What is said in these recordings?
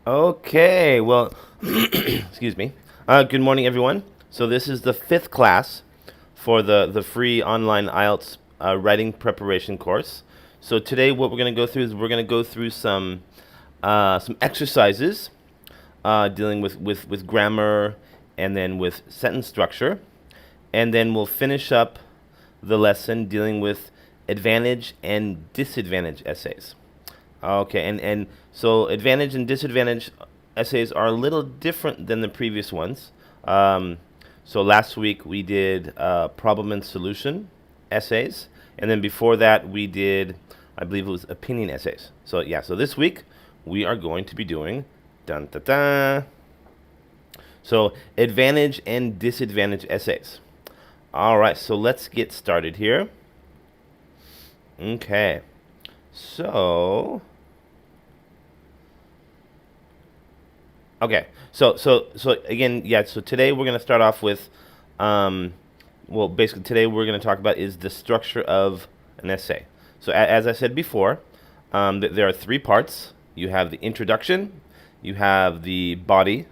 Okay, well, excuse me. Good morning, everyone. So this is the fifth class for the free online IELTS writing preparation course. So today, what we're going to go through is we're going to go through some exercises dealing with grammar and then with sentence structure, and then we'll finish up the lesson dealing with advantage and disadvantage essays. Okay, and so advantage and disadvantage essays are a little different than the previous ones. So last week we did problem and solution essays, and then before that we did, I believe it was opinion essays. So yeah, so this week we are going to be doing dun dun dun. So advantage and disadvantage essays. All right, so let's get started here. Okay. So, so again, yeah. So today we're gonna start off with, well, basically today we're gonna talk about is the structure of an essay. So as I said before, there are three parts. You have the introduction, you have the body,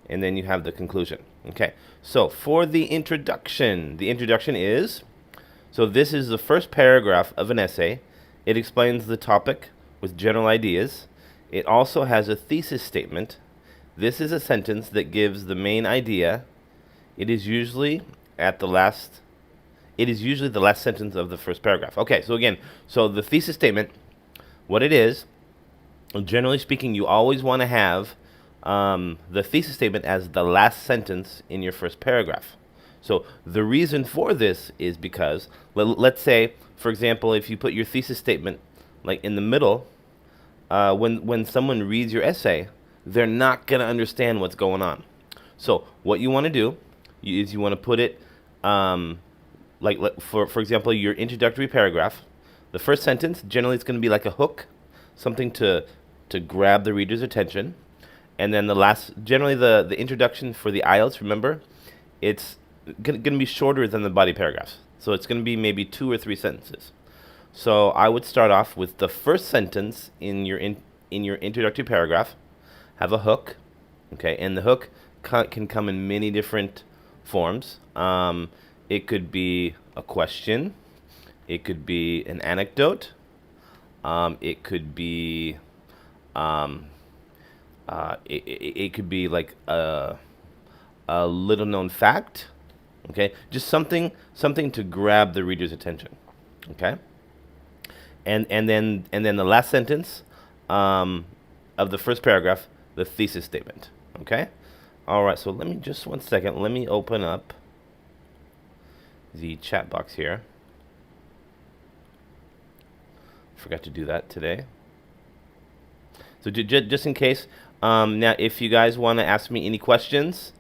and then you have the conclusion. Okay. So for the introduction is, so this is the first paragraph of an essay. It explains the topic with general ideas. It also has a thesis statement. This is a sentence that gives the main idea. It is usually the last sentence of the first paragraph. Okay, so again, so the thesis statement, what it is, generally speaking, you always want to have the thesis statement as the last sentence in your first paragraph. So the reason for this is because, let's say, for example, if you put your thesis statement like in the middle, when someone reads your essay, they're not going to understand what's going on. So what you want to do is you want to put it, for example, your introductory paragraph. The first sentence, generally it's going to be like a hook, something to grab the reader's attention. And then generally the introduction for the IELTS, remember, it's going to be shorter than the body paragraphs. So it's going to be maybe 2 or 3 sentences. So I would start off with the first sentence in your introductory paragraph, have a hook, okay, and the hook can come in many different forms. It could be a question, it could be an anecdote, it could be it could be like a little known fact, okay, just something to grab the reader's attention, okay, and then the last sentence of the first paragraph, the thesis statement, okay. All right, so let me just 1 second. Let me open up the chat box here. Forgot to do that today. So just in case, now if you guys want to ask me any questions,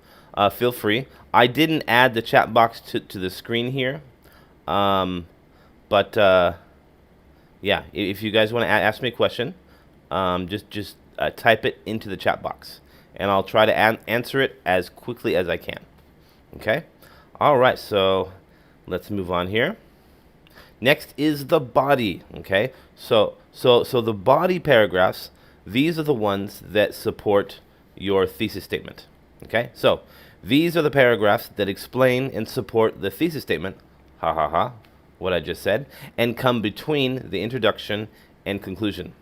feel free. I didn't add the chat box to the screen here, but yeah, if you guys want to ask me a question, just type it into the chat box, and I'll try to answer it as quickly as I can. Okay? All right, so let's move on here. Next is the body, okay? So the body paragraphs, these are the ones that support your thesis statement, okay? So these are the paragraphs that explain and support the thesis statement, what I just said, and come between the introduction and conclusion.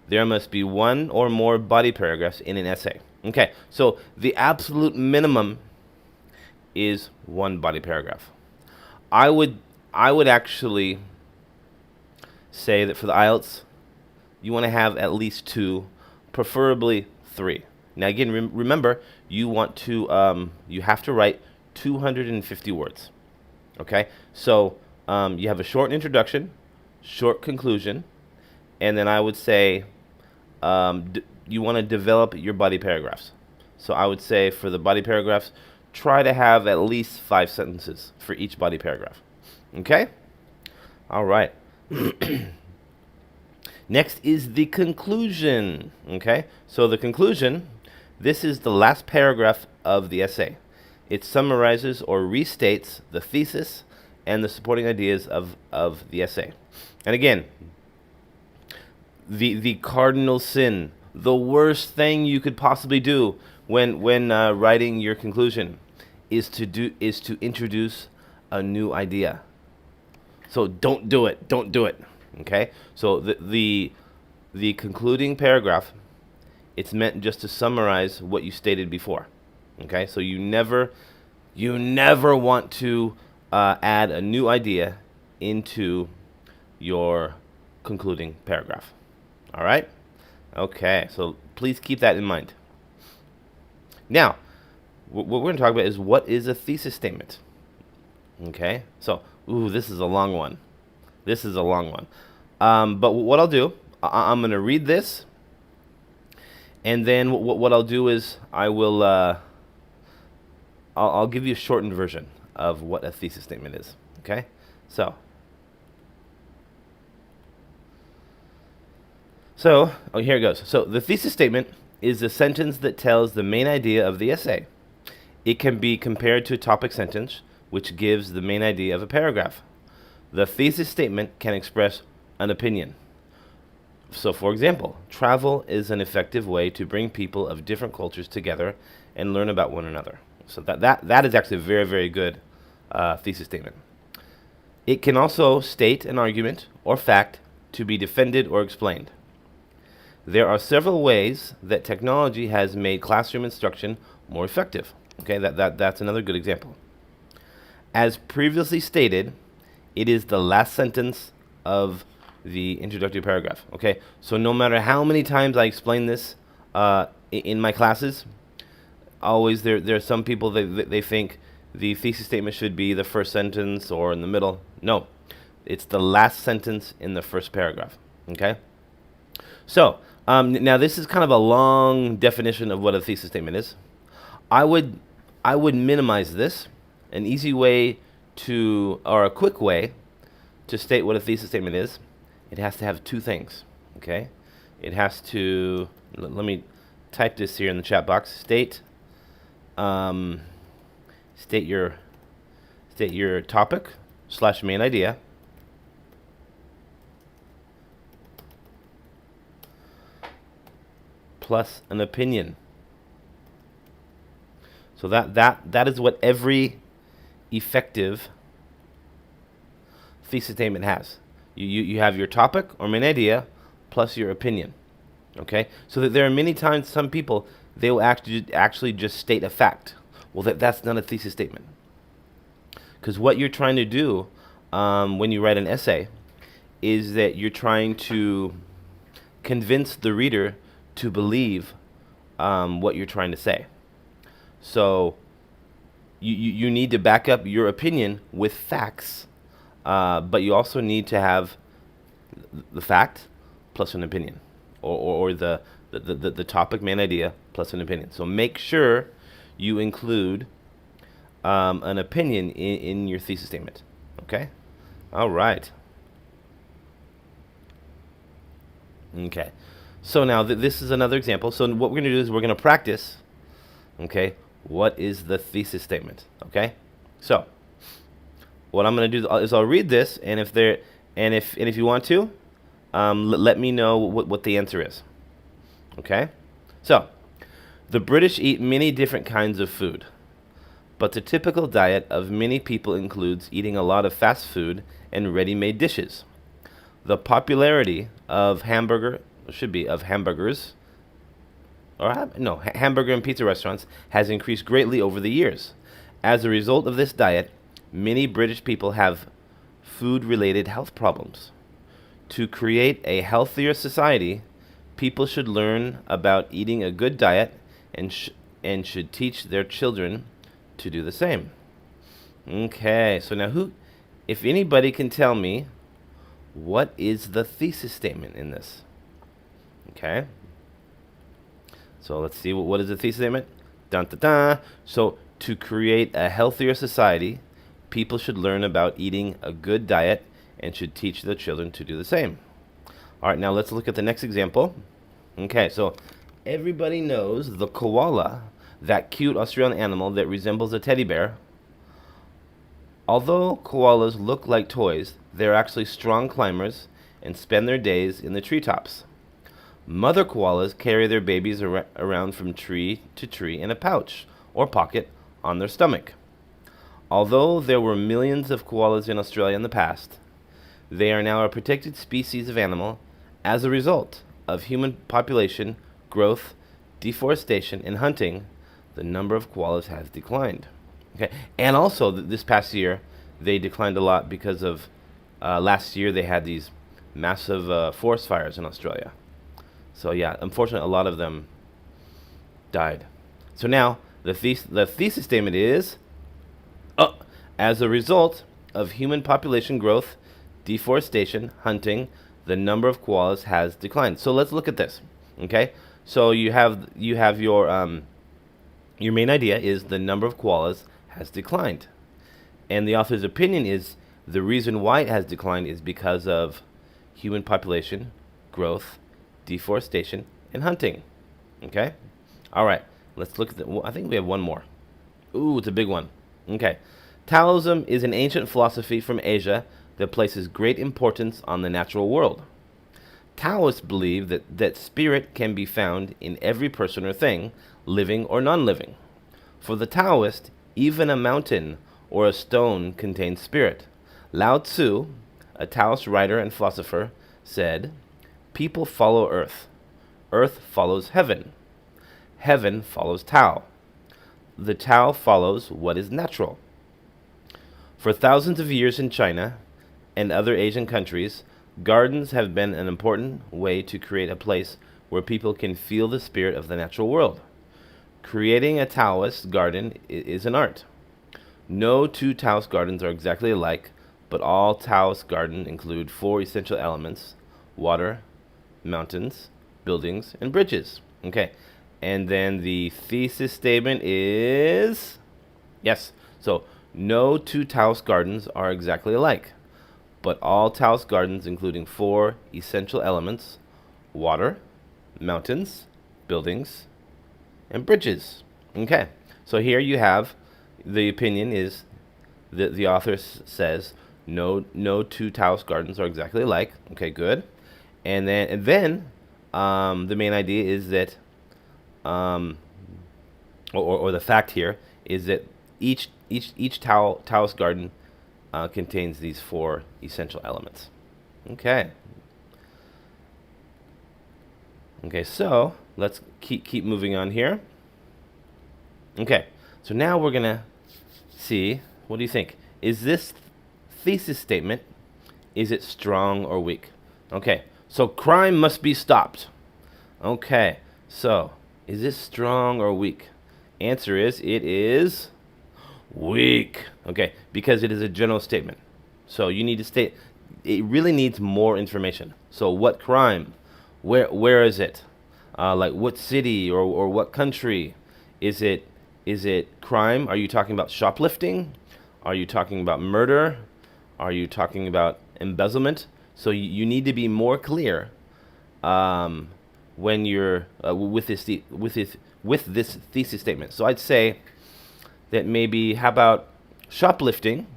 There must be 1 or more body paragraphs in an essay. Okay, so the absolute minimum is 1 body paragraph. I would actually say that for the IELTS, you want to have at least 2, preferably 3. Now again, remember, you have to write 250 words. Okay, so you have a short introduction, short conclusion, and then I would say you want to develop your body paragraphs. So I would say for the body paragraphs, try to have at least 5 sentences for each body paragraph. Okay? All right. Next is the conclusion. Okay? So the conclusion, this is the last paragraph of the essay. It summarizes or restates the thesis and the supporting ideas of the essay. And again, the cardinal sin, the worst thing you could possibly do when writing your conclusion is to introduce a new idea. So don't do it. Don't do it. Okay? So the concluding paragraph, it's meant just to summarize what you stated before. Okay? So you never want to add a new idea into your concluding paragraph. All right? Okay. So please keep that in mind. Now, what we're going to talk about is what is a thesis statement. Okay? So, this is a long one. This is a long one. But what I'll do, I'm going to read this, and then what I'll do is I'll give you a shortened version of what a thesis statement is. Okay? So, here it goes. So the thesis statement is a sentence that tells the main idea of the essay. It can be compared to a topic sentence, which gives the main idea of a paragraph. The thesis statement can express an opinion. So, for example, travel is an effective way to bring people of different cultures together and learn about one another. So that is actually a very, very good thesis statement. It can also state an argument or fact to be defended or explained. There are several ways that technology has made classroom instruction more effective. Okay, that's another good example. As previously stated, it is the last sentence of the introductory paragraph. Okay, so no matter how many times I explain this in my classes, always there are some people that they think the thesis statement should be the first sentence or in the middle. No, it's the last sentence in the first paragraph. Okay, so now this is kind of a long definition of what a thesis statement is. I would minimize this. An easy way or a quick way to state what a thesis statement is, it has to have two things. Okay, it has to. Let me type this here in the chat box. State your topic / main idea. Plus an opinion. So that is what every effective thesis statement has. You have your topic or main idea plus your opinion. Okay? So that there are many times some people, they will actually just state a fact. Well, that's not a thesis statement. Because what you're trying to do when you write an essay is that you're trying to convince the reader to believe what you're trying to say. So you need to back up your opinion with facts, but you also need to have the fact plus an opinion, or the topic, main idea plus an opinion. So make sure you include an opinion in your thesis statement. Okay? All right. Okay. So now this is another example. So what we're going to do is we're going to practice. Okay. What is the thesis statement? Okay. So what I'm going to do is I'll read this, and if you want to, let me know what the answer is. Okay. So the British eat many different kinds of food, but the typical diet of many people includes eating a lot of fast food and ready-made dishes. The popularity of hamburger and pizza restaurants has increased greatly over the years. As a result of this diet, many British people have food-related health problems. To create a healthier society, people should learn about eating a good diet and should teach their children to do the same. Okay, so now if anybody can tell me, what is the thesis statement in this? Okay. So let's see, what is the thesis statement? Dun, dun, dun. So to create a healthier society, people should learn about eating a good diet and should teach their children to do the same. All right, now let's look at the next example. Okay, so everybody knows the koala, that cute Australian animal that resembles a teddy bear. Although koalas look like toys, they're actually strong climbers and spend their days in the treetops. Mother koalas carry their babies around from tree to tree in a pouch or pocket on their stomach. Although there were millions of koalas in Australia in the past, they are now a protected species of animal as a result of human population growth, deforestation, and hunting. The number of koalas has declined. Okay, and also this past year, they declined a lot because of last year they had these massive forest fires in Australia. So yeah, unfortunately, a lot of them died. So now the thesis statement is, as a result of human population growth, deforestation, hunting, the number of koalas has declined. So let's look at this. Okay, so you have your main idea is the number of koalas has declined, and the author's opinion is the reason why it has declined is because of human population growth, deforestation, and hunting. Okay, all right. Let's look at the. I think we have one more. Ooh, it's a big one. Okay. Taoism is an ancient philosophy from Asia that places great importance on the natural world. Taoists believe that spirit can be found in every person or thing, living or non-living. For the Taoist, even a mountain or a stone contains spirit. Lao Tzu, a Taoist writer and philosopher, said, "People follow earth. Earth follows heaven. Heaven follows Tao. The Tao follows what is natural." For thousands of years in China and other Asian countries, gardens have been an important way to create a place where people can feel the spirit of the natural world. Creating a Taoist garden is an art. No two Taoist gardens are exactly alike, but all Taoist gardens include 4 essential elements: water, mountains, buildings, and bridges. Okay, and then the thesis statement is, yes, so no two Taoist gardens are exactly alike, but all Taoist gardens including 4 essential elements: water, mountains, buildings, and bridges. Okay, so here you have the opinion is that the author says no two Taoist gardens are exactly alike. Okay, good. And then the main idea is that or the fact here is that each Taoist garden contains these 4 essential elements. Okay. Okay, so let's keep moving on here. Okay, so now we're gonna see, what do you think? Is this thesis statement, is it strong or weak? Okay, so crime must be stopped. Okay, so is this strong or weak? Answer is, it is weak. Okay, because it is a general statement. So you need to state, it really needs more information. So what crime? Where is it? Like what city or what country? Is it crime? Are you talking about shoplifting? Are you talking about murder? Are you talking about embezzlement? So you need to be more clear when you're with this thesis statement. So I'd say that maybe, how about shoplifting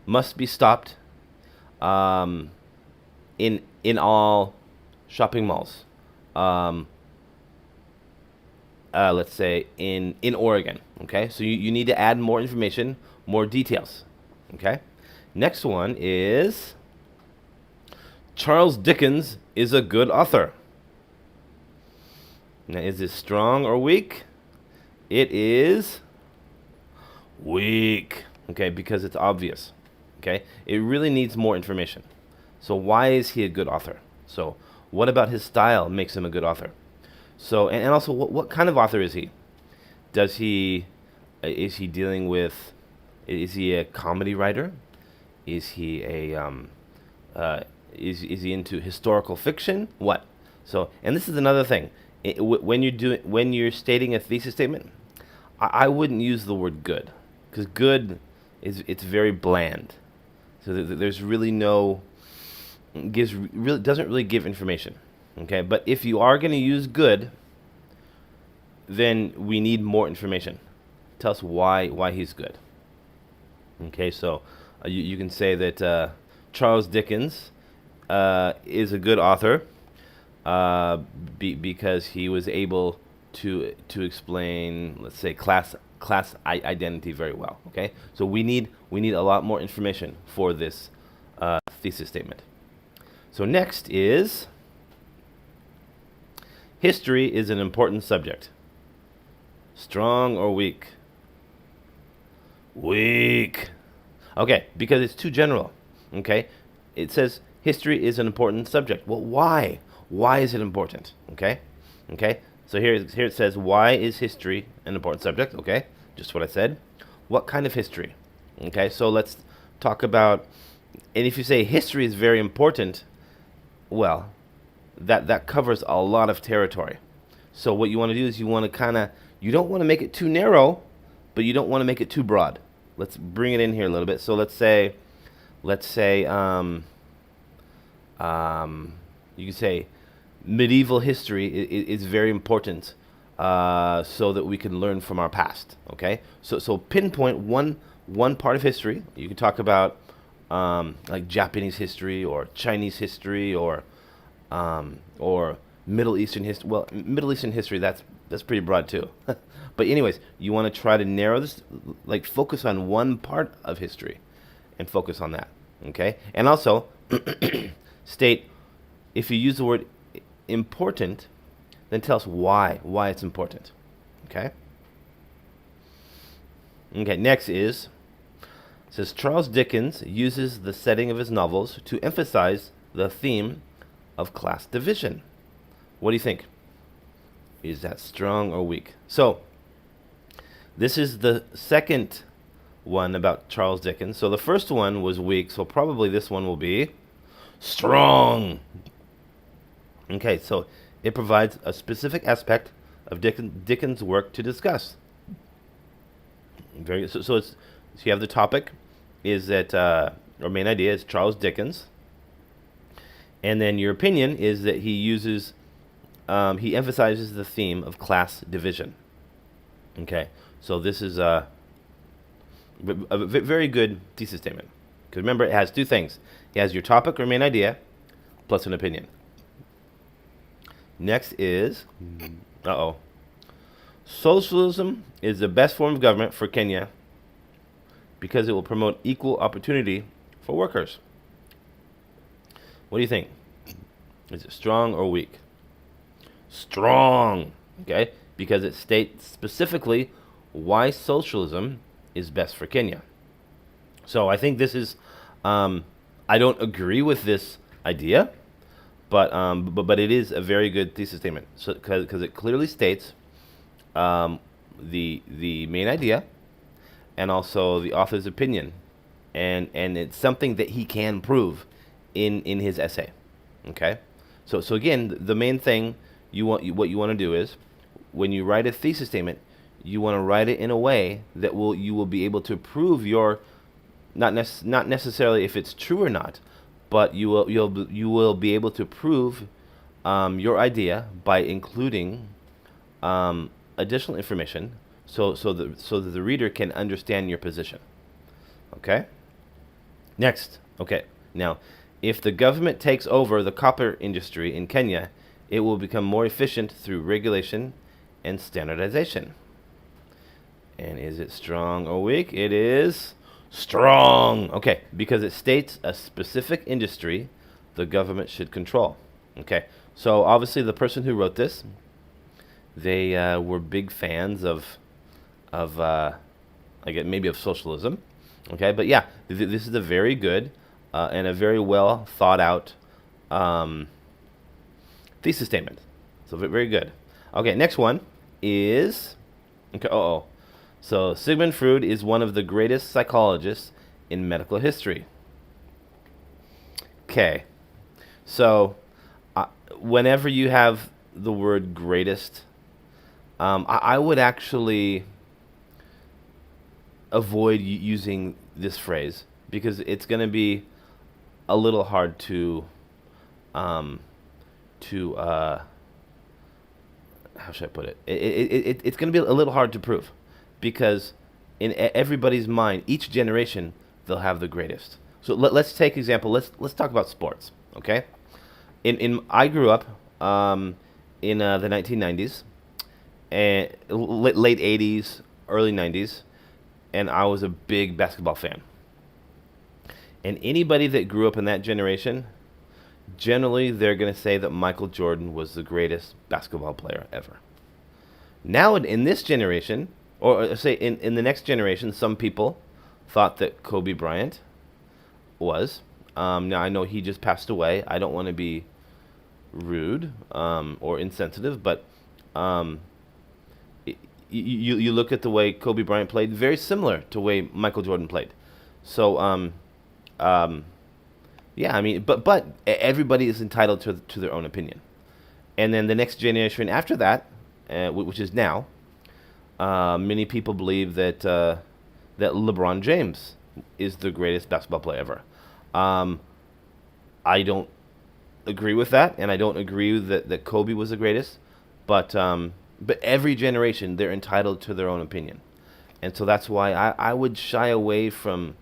must be stopped in all shopping malls. Let's say in Oregon. Okay, so you need to add more information, more details. Okay, next one is Charles Dickens is a good author. Now, is this strong or weak? It is weak. Okay, because it's obvious. Okay, it really needs more information. So why is he a good author? So what about his style makes him a good author? So and also what kind of author is he? Is he dealing with? Is he a comedy writer? Is he is he into historical fiction? What? So, and this is another thing. When you're stating a thesis statement, I wouldn't use the word good, because good it's very bland. So there's really no doesn't really give information. Okay, but if you are going to use good, then we need more information. Tell us why he's good. Okay, so you can say that Charles Dickens is a good author uh, because he was able to explain, let's say, identity very well. Okay, so we need a lot more information for this thesis statement. So next is history is an important subject. Strong or weak? Weak. Okay, because it's too general. Okay, it says history is an important subject. Well, why? Why is it important? Okay, okay. So here it says, why is history an important subject? Okay, just what I said. What kind of history? Okay, so let's talk about. And if you say history is very important, well, that covers a lot of territory. So what you want to do is you don't want to make it too narrow, but you don't want to make it too broad. Let's bring it in here a little bit. So let's say you can say medieval history is very important, so that we can learn from our past. Okay, so pinpoint one part of history. You can talk about like Japanese history or Chinese history or Middle Eastern history. Well, Middle Eastern history, that's pretty broad too. But anyways, you want to try to narrow this, like focus on one part of history and focus on that. Okay, and also state, if you use the word important, then tell us why it's important. Okay. Okay. Next is, it says Charles Dickens uses the setting of his novels to emphasize the theme of class division. What do you think? Is that strong or weak? So this is the second one about Charles Dickens. So the first one was weak, so probably this one will be strong. Okay, so it provides a specific aspect of Dickens' work to discuss. Very so. So you have the topic is that or main idea is Charles Dickens, and then your opinion is that he emphasizes the theme of class division. Okay, so this is a very good thesis statement. Because remember, it has two things. It has your topic or main idea, plus an opinion. Next is, socialism is the best form of government for Kenya because it will promote equal opportunity for workers. What do you think? Is it strong or weak? Strong, okay? Because it states specifically why socialism is best for Kenya. So I think this is, I don't agree with this idea, but it is a very good thesis statement. So because it clearly states the main idea and also the author's opinion, and it's something that he can prove in his essay. Okay, so again, the main thing what you want to do is, when you write a thesis statement, you want to write it in a way that you will be able to prove your, not necessarily if it's true or not, but you will be able to prove your idea by including additional information, so that the reader can understand your position. Okay. Next. Okay. Now, if the government takes over the copper industry in Kenya, it will become more efficient through regulation and standardization. And is it strong or weak? It is strong. Okay, because it states a specific industry the government should control. Okay, so obviously the person who wrote this, they were big fans of I guess maybe of socialism. Okay, but yeah, this is a very good and a very well thought out thesis statement. So very good. Okay, next one is, okay. So Sigmund Freud is one of the greatest psychologists in medical history. Okay, so whenever you have the word greatest, I would actually avoid using this phrase because it's going to be a little hard to how should I put it? It's going to be a little hard to prove, because in everybody's mind, each generation, they'll have the greatest. So let's take example. Let's talk about sports. Okay, I grew up in the 1990s, and late 80s, early 90s, and I was a big basketball fan. And anybody that grew up in that generation, generally they're going to say that Michael Jordan was the greatest basketball player ever. Now in this generation, or say in the next generation, some people thought that Kobe Bryant was. Now I know he just passed away. I don't want to be rude or insensitive, but you look at the way Kobe Bryant played, very similar to the way Michael Jordan played. So yeah, I mean, but everybody is entitled to their own opinion. And then the next generation after that, which is now, many people believe that that LeBron James is the greatest basketball player ever. I don't agree with that, and I don't agree that Kobe was the greatest. But every generation, they're entitled to their own opinion, and so that's why I would shy away from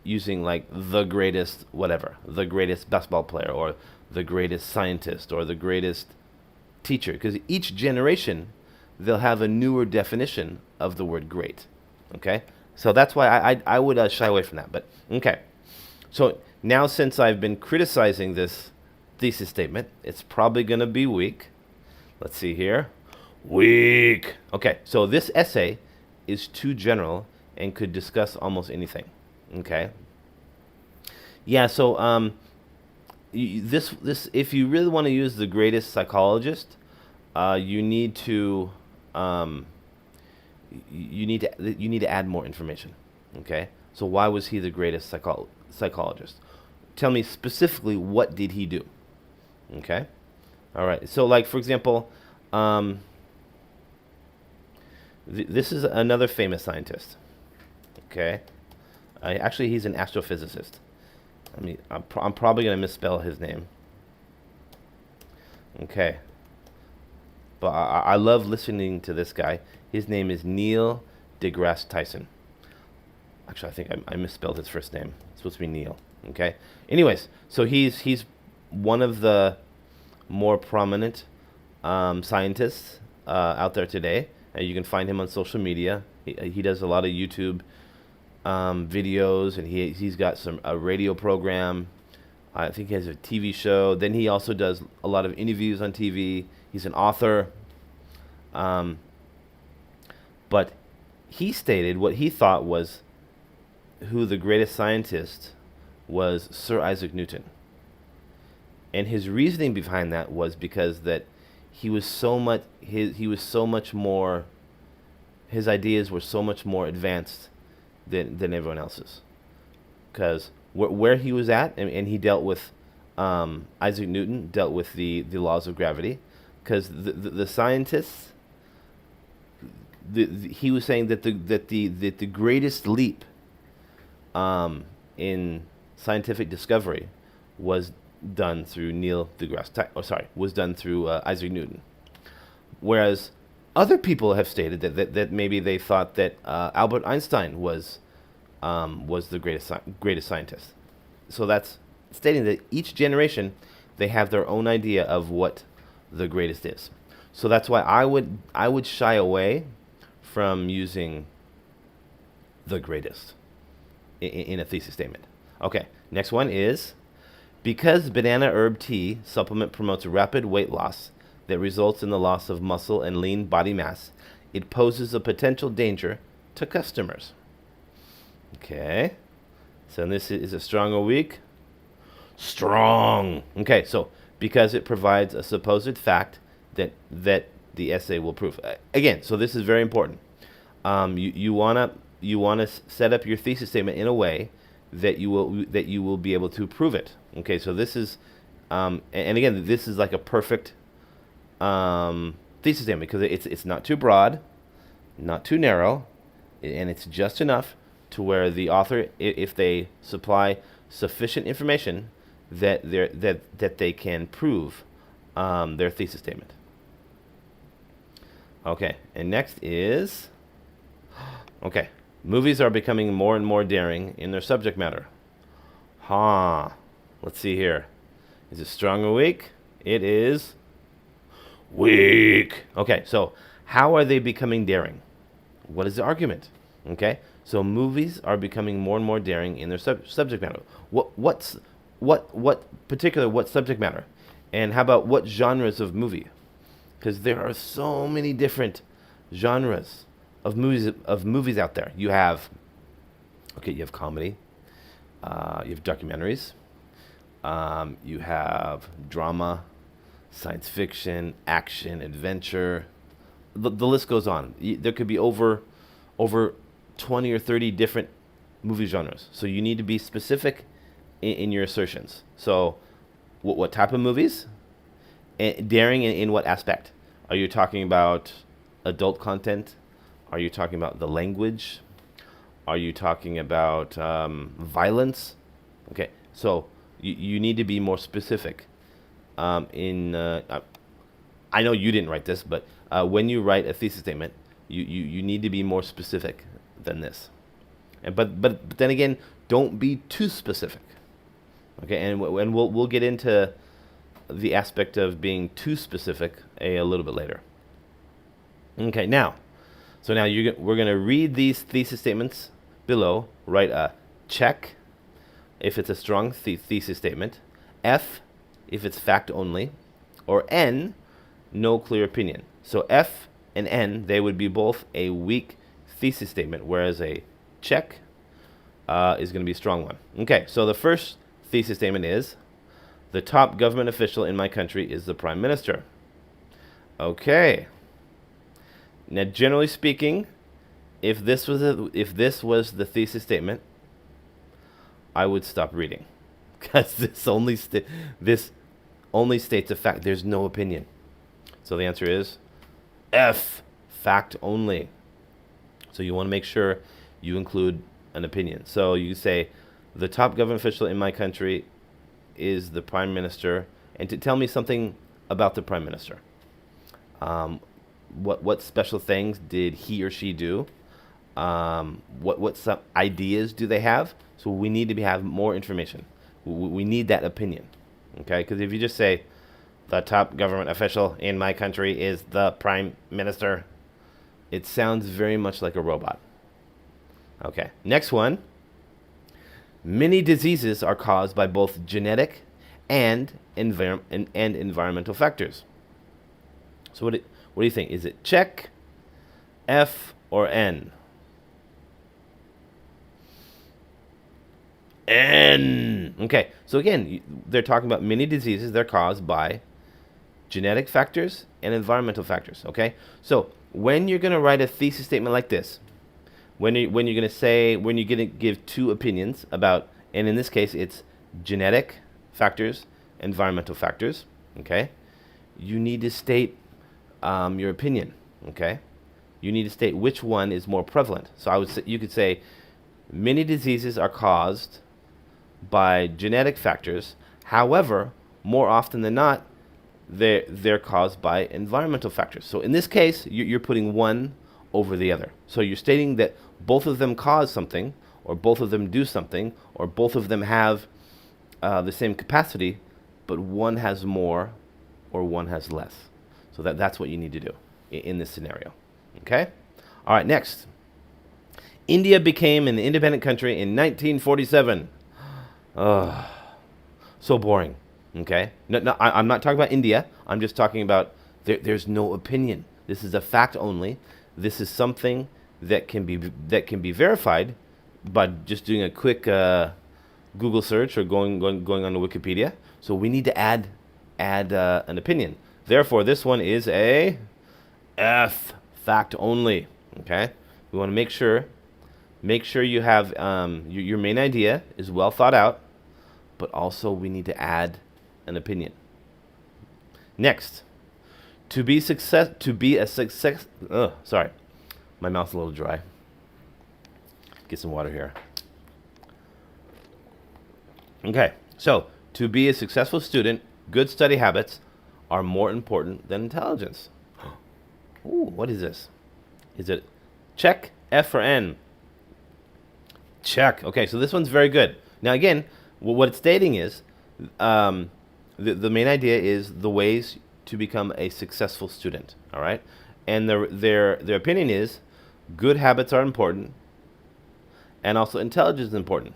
using like the greatest whatever, the greatest basketball player, or the greatest scientist, or the greatest teacher, because each generation they'll have a newer definition of the word great. Okay, so that's why I would shy away from that. But okay, so now since I've been criticizing this thesis statement, it's probably going to be weak. Let's see here. Weak. Okay, so this essay is too general and could discuss almost anything. Okay. Yeah, so this if you really want to use the greatest psychologist, you need to you need to add more information. Okay. So why was he the greatest psychologist? Tell me specifically, what did he do? Okay. All right. So like, for example, this is another famous scientist. Okay. Actually, he's an astrophysicist. I mean, I'm probably going to misspell his name. Okay. But I love listening to this guy. His name is Neil deGrasse Tyson. Actually, I think I misspelled his first name. It's supposed to be Neil. Okay. Anyways, so he's one of the more prominent scientists out there today. You can find him on social media. He does a lot of YouTube videos, and he's got a radio program. I think he has a TV show. Then he also does a lot of interviews on TV. He's an author. But he stated what he thought was who the greatest scientist was, Sir Isaac Newton. And his reasoning behind that was because that he was so much more, his ideas were so much more advanced than everyone else's. Because where he was at, and he dealt with, Isaac Newton dealt with the laws of gravity. Because the scientists, he was saying that the greatest leap in scientific discovery was done through was done through Isaac Newton. Whereas other people have stated that maybe they thought that Albert Einstein was the greatest scientist. So that's stating that each generation, they have their own idea of what the greatest is. So that's why I would shy away from using the greatest in a thesis statement. Okay, next one is, because banana herb tea supplement promotes rapid weight loss that results in the loss of muscle and lean body mass, it poses a potential danger to customers. Okay, so this is a strong or weak? Strong. Okay, so because it provides a supposed fact that the essay will prove. Again, so this is very important. You wanna set up your thesis statement in a way that you will be able to prove it. Okay, so this is, and again, this is like a perfect thesis statement, because it's not too broad, not too narrow, and it's just enough to where the author, if they supply sufficient information, that they can prove their thesis statement. Okay, and next is, okay, movies are becoming more and more daring in their subject matter. Let's see here. Is it strong or weak? It is weak. Okay, so how are they becoming daring? What is the argument? Okay, so movies are becoming more and more daring in their subject matter. What subject matter? And how about what genres of movie? Because there are so many different genres of movies out there. You have comedy, you have documentaries, you have drama, science fiction, action, adventure. The list goes on. There could be over 20 or 30 different movie genres. So you need to be specific in your assertions. So what type of movies? Daring in what aspect? Are you talking about adult content? Are you talking about the language? Are you talking about violence? Okay, so you need to be more specific. I know you didn't write this, but when you write a thesis statement, you need to be more specific than this. But then again, don't be too specific. Okay, and we'll get into the aspect of being too specific a little bit later. Okay, now we're going to read these thesis statements below. Write a check if it's a strong thesis statement, F if it's fact only, or N, no clear opinion. So F and N, they would be both a weak thesis statement, whereas a check is going to be a strong one. Okay, so the first thesis statement is, the top government official in my country is the Prime Minister. Okay. Now, generally speaking, if this was the thesis statement, I would stop reading, because this only states a fact. There's no opinion. So the answer is F, fact only. So you want to make sure you include an opinion. So you say, the top government official in my country is the Prime Minister, and to tell me something about the Prime Minister. What special things did he or she do? What some ideas do they have? So we need to have more information. We need that opinion. Okay, because if you just say, the top government official in my country is the Prime Minister, it sounds very much like a robot. Okay, next one. Many diseases are caused by both genetic and environmental factors. So what do you think? Is it check, F, or N? N. Okay, so again, they're talking about many diseases. They're caused by genetic factors and environmental factors. Okay, so when you're going to write a thesis statement like this, when you're going to give two opinions about, and in this case it's genetic factors, environmental factors. Okay, you need to state your opinion. Okay, you need to state which one is more prevalent. So you could say many diseases are caused by genetic factors. However, more often than not, they're caused by environmental factors. So in this case, you're putting one over the other. So you're stating that both of them cause something, or both of them do something, or both of them have the same capacity, but one has more or one has less. So that's what you need to do in this scenario. Okay? All right, next. India became an independent country in 1947. So boring. Okay? No, I'm not talking about India. I'm just talking about there's no opinion. This is a fact only. This is something that can be verified by just doing a quick Google search or going on to Wikipedia. So we need to add an opinion. Therefore, this one is a F, fact only. Okay, we want to make sure you have your main idea is well thought out, but also we need to add an opinion. Next, to be a success. Sorry, my mouth's a little dry. Get some water here. Okay, so to be a successful student, good study habits are more important than intelligence. Ooh, what is this? Is it check, F, or N? Check. Okay, so this one's very good. Now again, what it's stating is, The main idea is the ways to become a successful student. All right, and their opinion is good habits are important, and also intelligence is important,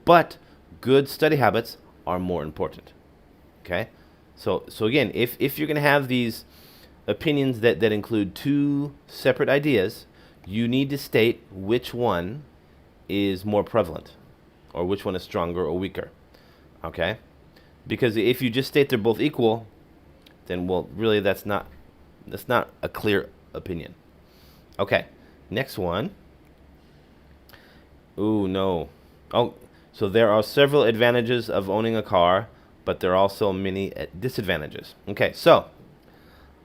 but good study habits are more important. Okay, so again, if you're going to have these opinions that include two separate ideas, you need to state which one is more prevalent, or which one is stronger or weaker. Okay, because if you just state they're both equal, then well, really that's not a clear opinion. Okay, next one. Ooh, no. Oh, so there are several advantages of owning a car, but there are also many disadvantages. Okay, so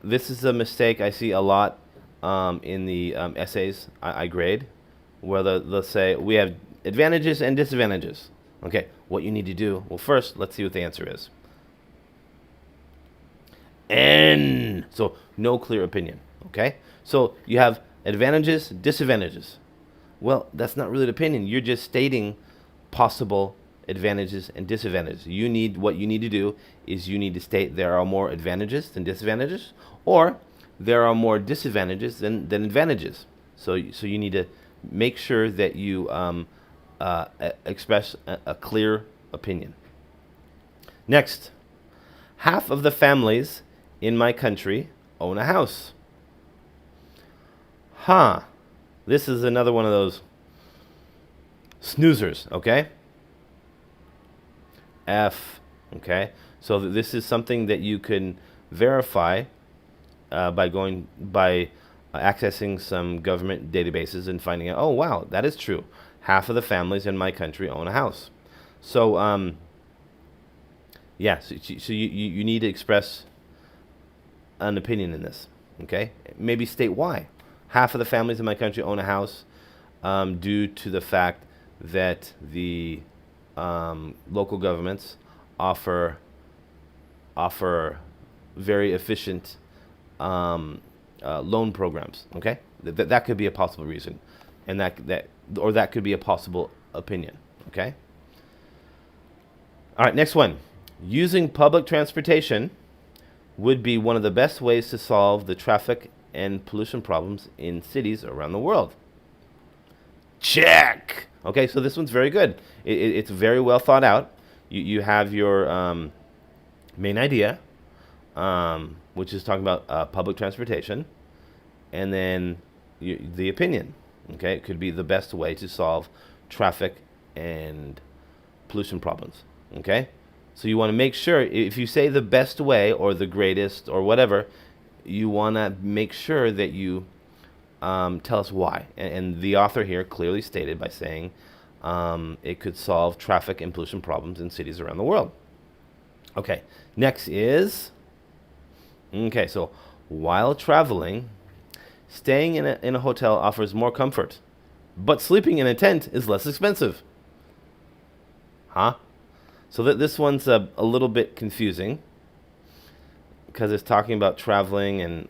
this is a mistake I see a lot in the essays I grade, where they'll say we have advantages and disadvantages. Okay, what you need to do, well, first, let's see what the answer is. N. So no clear opinion. Okay, so you have advantages, disadvantages. Well, that's not really an opinion. You're just stating possible advantages and disadvantages. What you need to do is you need to state there are more advantages than disadvantages, or there are more disadvantages than advantages. So you need to make sure that you express a clear opinion. Next, half of the families in my country own a house. Huh. This is another one of those snoozers, okay? F, okay? So this is something that you can verify by accessing some government databases and finding out, oh, wow, that is true. Half of the families in my country own a house. So, yeah, so you need to express an opinion in this, okay? Maybe state why. Half of the families in my country own a house due to the fact that the local governments offer very efficient loan programs. Okay, that could be a possible reason, and that could be a possible opinion. Okay. All right, next one. Using public transportation would be one of the best ways to solve the traffic and pollution problems in cities around the world. Check. Okay, so this one's very good. It's very well thought out. You have your main idea, which is talking about public transportation, and then the opinion. Okay, it could be the best way to solve traffic and pollution problems. Okay, so you want to make sure, if you say the best way or the greatest or whatever, you want to make sure that you tell us why. And the author here clearly stated by saying it could solve traffic and pollution problems in cities around the world. Okay, next is, okay, so while traveling, staying in a hotel offers more comfort, but sleeping in a tent is less expensive. Huh? So this one's a little bit confusing, because it's talking about traveling and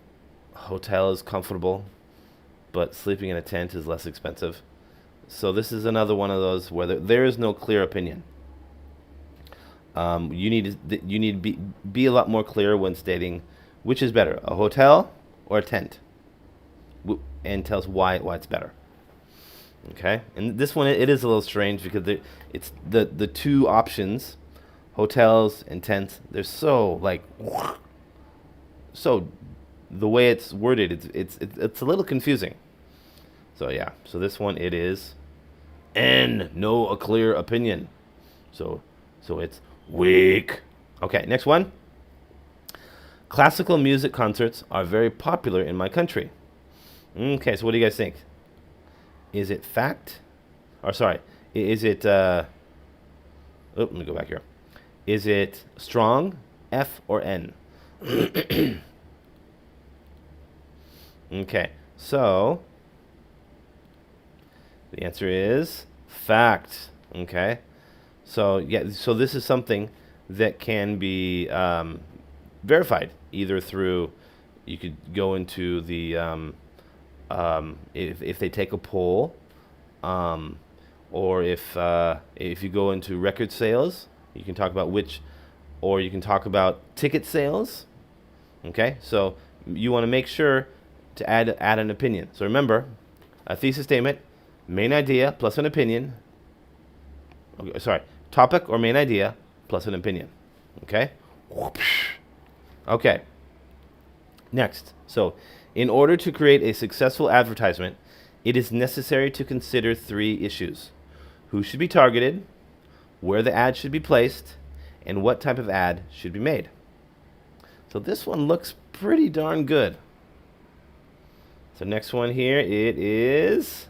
hotel is comfortable, but sleeping in a tent is less expensive. So this is another one of those where there is no clear opinion. You need to be a lot more clear when stating which is better, a hotel or a tent, and tell us why it's better. Okay, and this one it is a little strange because it's the two options, hotels and tents. They're so the way it's worded, it's a little confusing. So yeah, so this one it is N, no a clear opinion. So it's weak. Okay, next one. Classical music concerts are very popular in my country. Okay, so what do you guys think? Is it fact? Or sorry, is it let me go back here. Is it strong, F or N? Okay, so the answer is fact. Okay, so yeah, so this is something that can be verified either through, you could go into the if they take a poll, or if you go into record sales, you can talk about which or you can talk about ticket sales. Okay, so you want to make sure to add an opinion. So remember, a thesis statement, main idea plus an opinion. Okay, sorry, topic or main idea plus an opinion. Okay? Okay. Next. So, in order to create a successful advertisement, it is necessary to consider 3 issues: who should be targeted, where the ad should be placed, and what type of ad should be made. So this one looks pretty darn good. So next one here, it is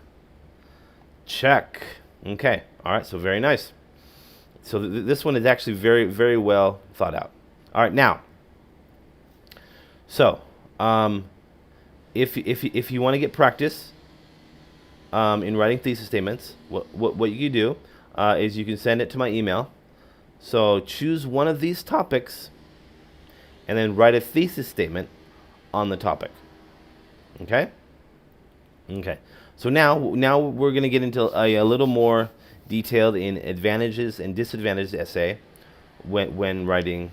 check. Okay. All right. So very nice. So this one is actually very, very well thought out. All right. Now, so if you want to get practice in writing thesis statements, what you can do is you can send it to my email. So choose one of these topics and then write a thesis statement on the topic. Okay? Okay. So now we're going to get into a little more detailed in advantages and disadvantages essay when writing,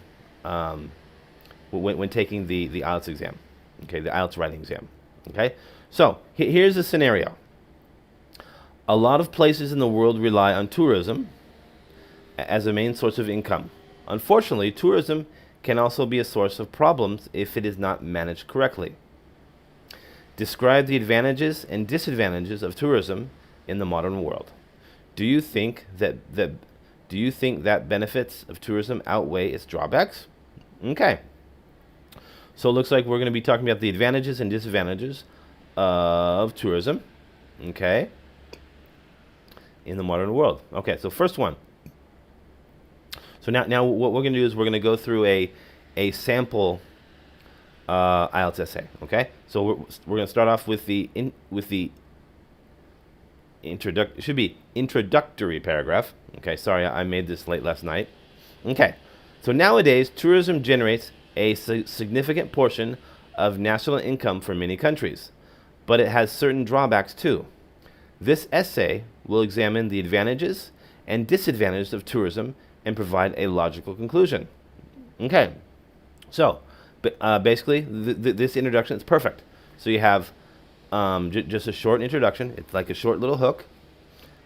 when taking the IELTS exam. Okay, the IELTS writing exam. Okay? So here's a scenario. A lot of places in the world rely on tourism as a main source of income. Unfortunately, tourism can also be a source of problems if it is not managed correctly. Describe the advantages and disadvantages of tourism in the modern world. Do you think that benefits of tourism outweigh its drawbacks? Okay. So it looks like we're going to be talking about the advantages and disadvantages of tourism. Okay. In the modern world. Okay, so first one. So now what we're going to do is we're going to go through a sample IELTS essay. Okay, so we're going to start off with the introductory paragraph. Okay, sorry, I made this late last night. Okay, so nowadays tourism generates a significant portion of national income for many countries, but it has certain drawbacks too. This essay will examine the advantages and disadvantages of tourism and provide a logical conclusion. Okay, so basically this introduction is perfect. So you have just a short introduction. It's like a short little hook.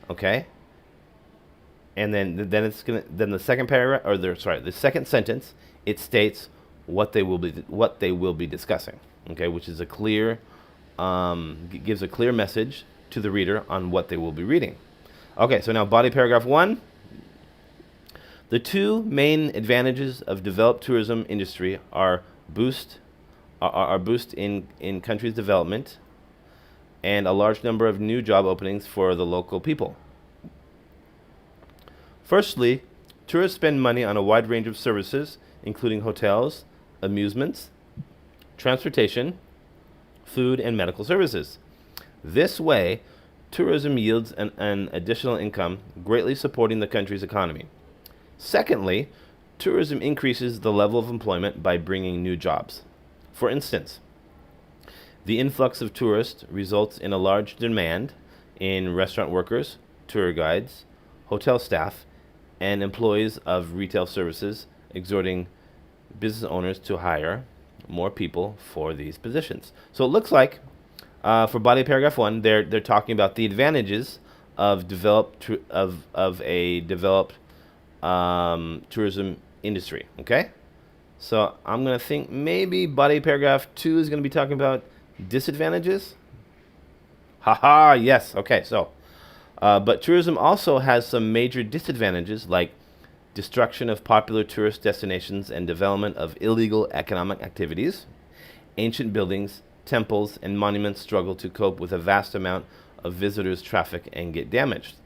Okay, and then the second paragraph, or the second sentence, it states what they will be discussing. Okay, which is a clear gives a clear message to the reader on what they will be reading. Okay, so now body paragraph 1. The 2 main advantages of developed tourism industry are boost in countries' development and a large number of new job openings for the local people. Firstly, tourists spend money on a wide range of services, including hotels, amusements, transportation, food, and medical services. This way, tourism yields an additional income, greatly supporting the country's economy. Secondly, tourism increases the level of employment by bringing new jobs. For instance, the influx of tourists results in a large demand in restaurant workers, tour guides, hotel staff, and employees of retail services, exhorting business owners to hire more people for these positions. So it looks like for body paragraph 1, they're talking about the advantages of a developed tourism industry. Okay, so I'm gonna think maybe body paragraph 2 is gonna be talking about disadvantages. Haha, yes. Okay, so but tourism also has some major disadvantages, like destruction of popular tourist destinations and development of illegal economic activities. Ancient buildings, temples, and monuments struggle to cope with a vast amount of visitors' traffic and get damaged.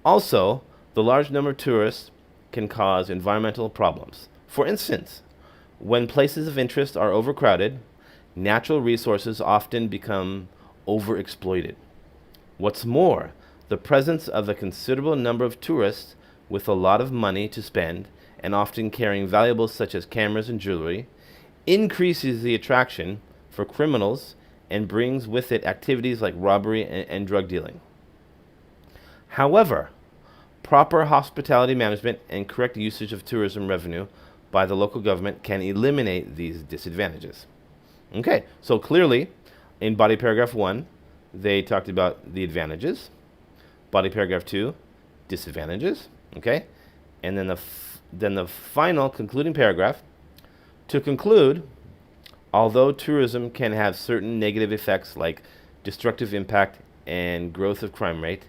Also, the large number of tourists can cause environmental problems. For instance, when places of interest are overcrowded, natural resources often become overexploited. What's more, the presence of a considerable number of tourists with a lot of money to spend and often carrying valuables such as cameras and jewelry increases the attraction for criminals and brings with it activities like robbery and drug dealing. However, proper hospitality management and correct usage of tourism revenue by the local government can eliminate these disadvantages. Okay, so clearly, in body paragraph 1, they talked about the advantages. Body paragraph 2, disadvantages. Okay, and then the final concluding paragraph. To conclude, although tourism can have certain negative effects like destructive impact and growth of crime rate,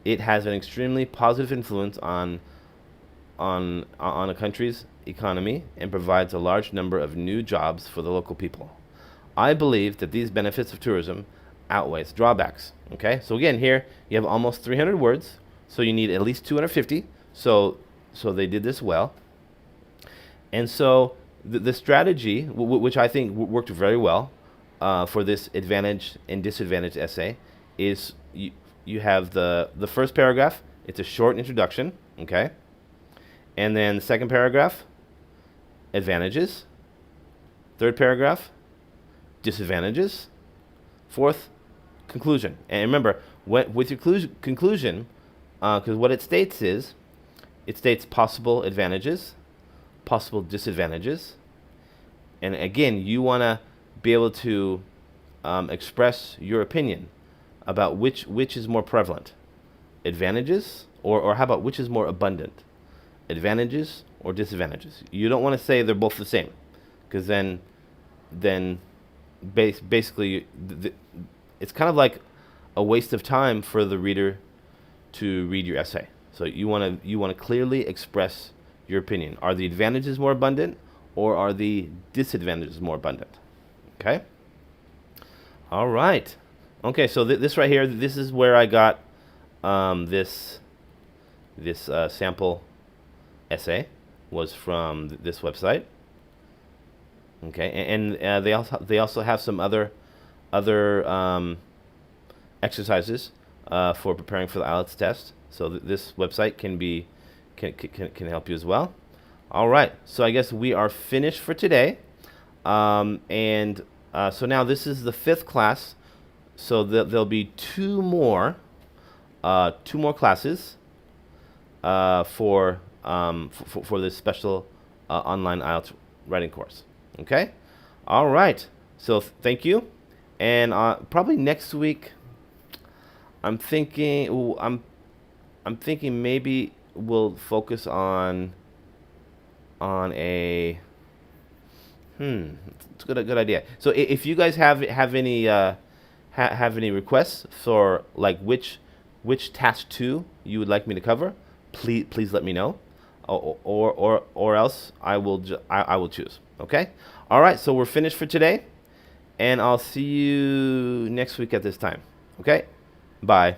it has an extremely positive influence on a country's economy and provides a large number of new jobs for the local people. I believe that these benefits of tourism outweighs drawbacks. Okay, so again, here you have almost 300 words, so you need at least 250. So they did this well, and so the strategy, which I think worked very well for this advantage and disadvantage essay, is you have the first paragraph. It's a short introduction. Okay, and then the second paragraph, advantages. Third paragraph, disadvantages. Fourth, conclusion. And remember, with your conclusion, because what it states is, it states possible advantages, possible disadvantages. And again, you want to be able to express your opinion about which is more prevalent, advantages, or how about which is more abundant, advantages or disadvantages. You don't want to say they're both the same, because then basically it's kind of like a waste of time for the reader to read your essay. So you want to clearly express your opinion. Are the advantages more abundant, or are the disadvantages more abundant? Okay. All right. Okay. So this right here, this is where I got this sample essay was from this website. Okay, and they also have some other exercises for preparing for the IELTS test. So this website can help you as well. All right, so I guess we are finished for today, so now this is the 5th class. So there'll be two more classes for this special online IELTS writing course. Okay, all right. So thank you, and probably next week, I'm thinking maybe we'll focus on a it's a good idea. So if you guys have any have any requests for like which task 2 you would like me to cover, please let me know, or else I will choose. Okay? All right, so we're finished for today, and I'll see you next week at this time. Okay? Bye.